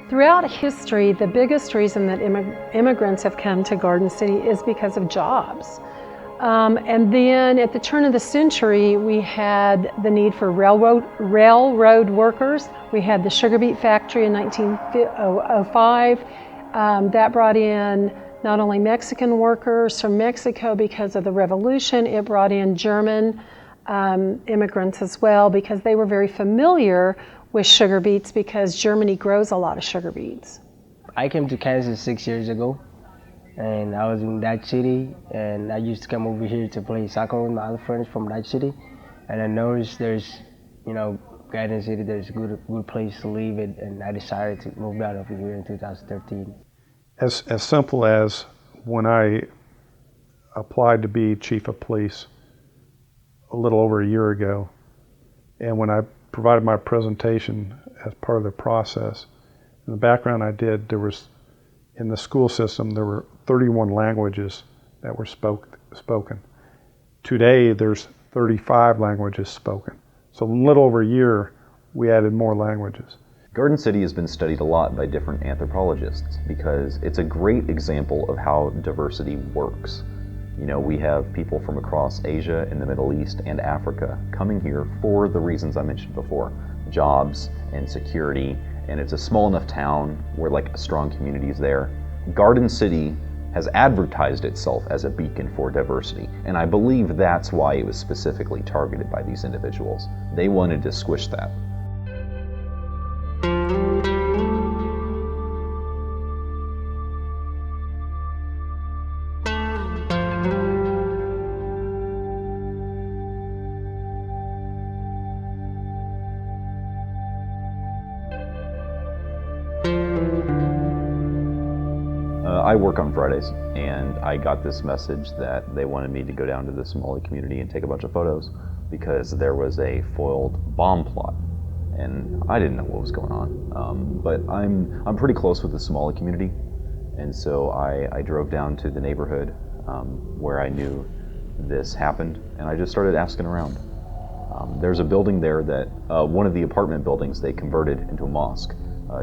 Throughout history, the biggest reason that immigrants have come to Garden City is because of jobs. And then at the turn of the century, we had the need for railroad workers. We had the sugar beet factory in 1905. That brought in not only Mexican workers from Mexico because of the revolution, it brought in German immigrants as well because they were very familiar with sugar beets because Germany grows a lot of sugar beets. I came to Kansas 6 years ago, and I was in that city, and I used to come over here to play soccer with my other friends from that city, and I noticed there's, Garden City, there's a good place to live, and I decided to move out over here in 2013. As simple as when I applied to be chief of police a little over a year ago, and when I provided my presentation as part of the process, in the background I did, there was, in the school system, there were 31 languages that were spoken. Today, there's 35 languages spoken. So in a little over a year, we added more languages. Garden City has been studied a lot by different anthropologists because it's a great example of how diversity works. We have people from across Asia and the Middle East and Africa coming here for the reasons I mentioned before, jobs and security, and it's a small enough town where a strong community is there. Garden City has advertised itself as a beacon for diversity, and I believe that's why it was specifically targeted by these individuals. They wanted to squish that. I work on Fridays, and I got this message that they wanted me to go down to the Somali community and take a bunch of photos because there was a foiled bomb plot, and I didn't know what was going on. But I'm pretty close with the Somali community, and so I drove down to the neighborhood where I knew this happened, and I just started asking around. There's a building there that one of the apartment buildings they converted into a mosque.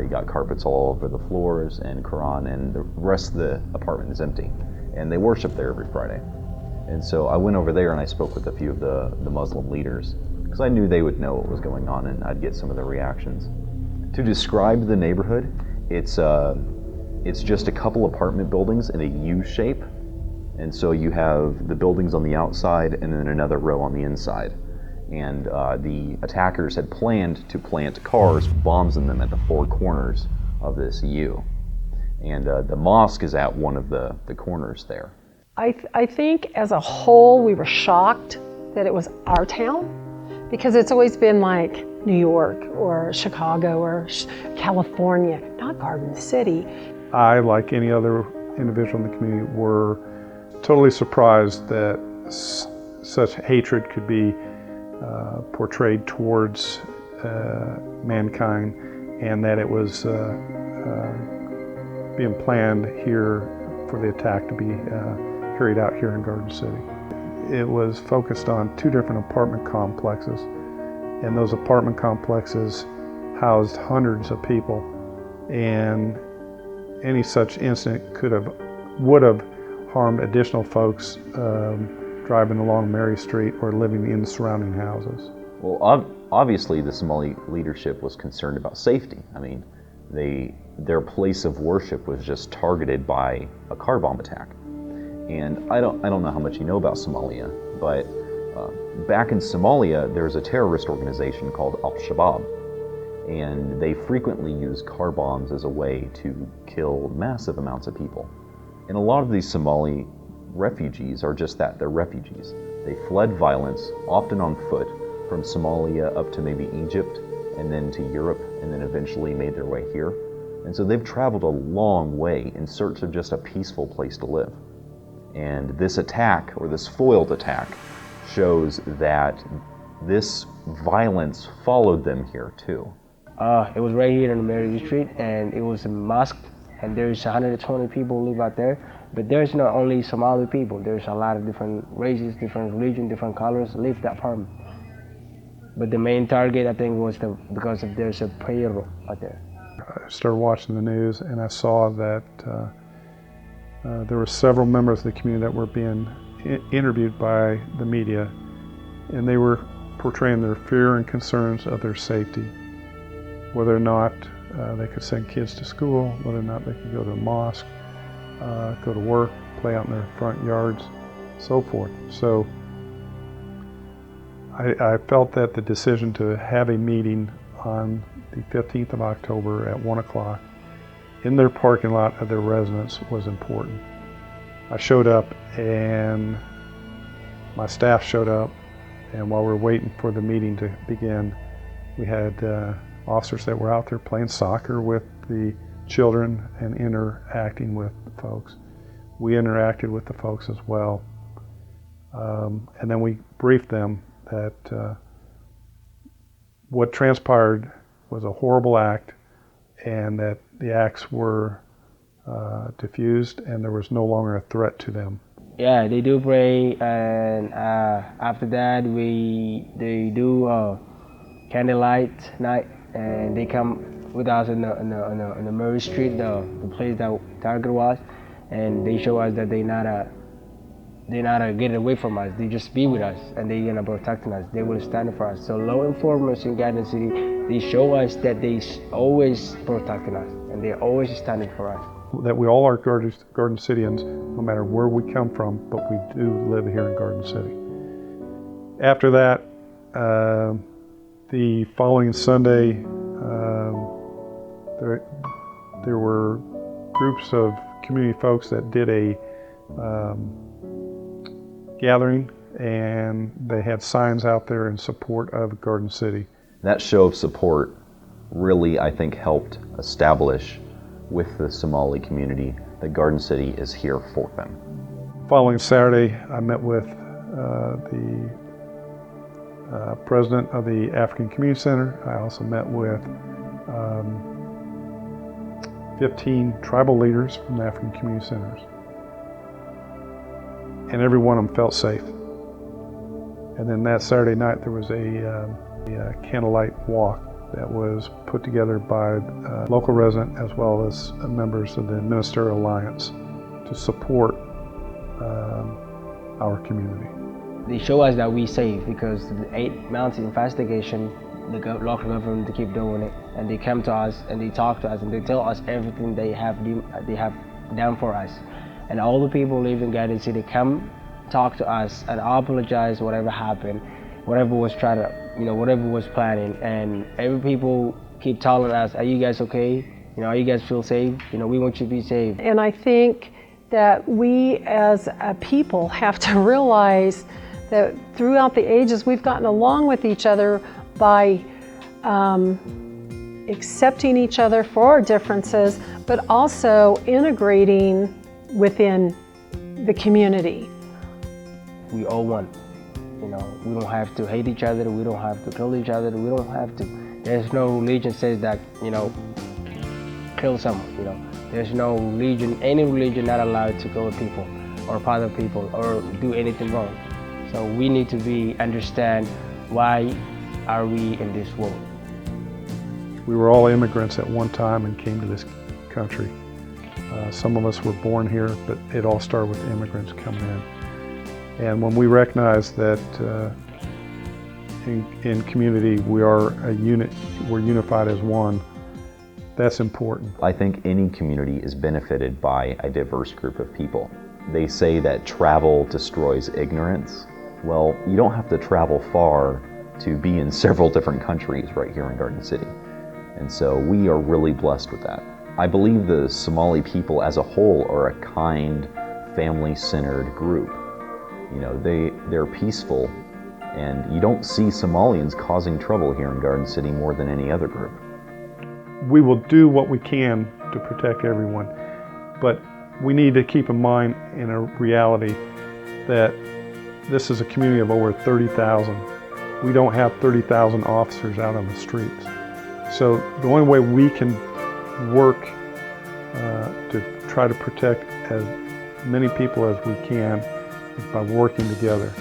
You got carpets all over the floors and Quran, and the rest of the apartment is empty. And they worship there every Friday. And so I went over there and I spoke with a few of the Muslim leaders because I knew they would know what was going on and I'd get some of their reactions. To describe the neighborhood, it's just a couple apartment buildings in a U shape. And so you have the buildings on the outside and then another row on the inside. And the attackers had planned to plant cars, bombs in them at the four corners of this U. And the mosque is at one of the corners there. I think as a whole we were shocked that it was our town because it's always been like New York or Chicago or California, not Garden City. I, like any other individual in the community, were totally surprised that such hatred could be portrayed towards mankind, and that it was being planned here for the attack to be carried out here in Garden City. It was focused on two different apartment complexes, and those apartment complexes housed hundreds of people, and any such incident would have harmed additional folks driving along Mary Street or living in the surrounding houses. Well, obviously the Somali leadership was concerned about safety. I mean, their place of worship was just targeted by a car bomb attack. And I don't know how much you know about Somalia, but back in Somalia, there's a terrorist organization called Al-Shabaab, and they frequently use car bombs as a way to kill massive amounts of people. And a lot of these Somali refugees are just that, they're refugees. They fled violence, often on foot, from Somalia up to maybe Egypt, and then to Europe, and then eventually made their way here. And so they've traveled a long way in search of just a peaceful place to live. And this attack, or this foiled attack, shows that this violence followed them here too. It was right here in Mary Street, and it was a mosque, and there's 120 people who live out there. But there's not only Somali people, there's a lot of different races, different religions, different colors live that farm. But the main target, I think, was because there's a prayer room out there. I started watching the news, and I saw that there were several members of the community that were being interviewed by the media, and they were portraying their fear and concerns of their safety, whether or not they could send kids to school, whether or not they could go to a mosque, go to work, play out in their front yards, so forth. So I felt that the decision to have a meeting on the 15th of October at 1 o'clock in their parking lot of their residence was important. I showed up, and my staff showed up, and while we were waiting for the meeting to begin, we had officers that were out there playing soccer with the children and interacting with the folks. We interacted with the folks as well. And then we briefed them that what transpired was a horrible act, and that the acts were diffused and there was no longer a threat to them. Yeah, they do pray, and after that they do candlelight night, and they come with us in the Murray Street, the place that Target was, and they show us that they're not getting away from us. They just be with us, and they're gonna protect us. They will stand for us. So law enforcement in Garden City, they show us that they always protecting us, and they're always standing for us. That we all are Garden Cityans, no matter where we come from, but we do live here in Garden City. After that, the following Sunday, there were groups of community folks that did a gathering, and they had signs out there in support of Garden City. That show of support really, I think, helped establish with the Somali community that Garden City is here for them. Following Saturday, I met with the president of the African Community Center. I also met with 15 tribal leaders from the African Community Centers. And every one of them felt safe. And then that Saturday night, there was a candlelight walk that was put together by a local resident as well as members of the Ministerial Alliance to support our community. They show us that we're safe because the 8 months investigation, the local government, they keep doing it, and they come to us and they talk to us and they tell us everything they have done for us. And all the people live in Garden City come talk to us and apologize whatever happened, whatever was trying to, whatever was planning. And every people keep telling us, are you guys okay? Are you guys feel safe? We want you to be safe. And I think that we as a people have to realize that throughout the ages we've gotten along with each other by accepting each other for our differences, but also integrating within the community. We all one. We don't have to hate each other. We don't have to kill each other. We don't have to. There's no religion says that kill someone. There's no religion. Any religion not allowed to kill people or bother people or do anything wrong. So we need to understand why are we in this world. We were all immigrants at one time and came to this country. Some of us were born here, but it all started with immigrants coming in. And when we recognize that in community we are a unit, we're unified as one, that's important. I think any community is benefited by a diverse group of people. They say that travel destroys ignorance. Well, you don't have to travel far to be in several different countries right here in Garden City. And so we are really blessed with that. I believe the Somali people as a whole are a kind, family-centered group. They're peaceful, and you don't see Somalians causing trouble here in Garden City more than any other group. We will do what we can to protect everyone, but we need to keep in mind in a reality that this is a community of over 30,000. We don't have 30,000 officers out on the streets. So the only way we can work to try to protect as many people as we can is by working together.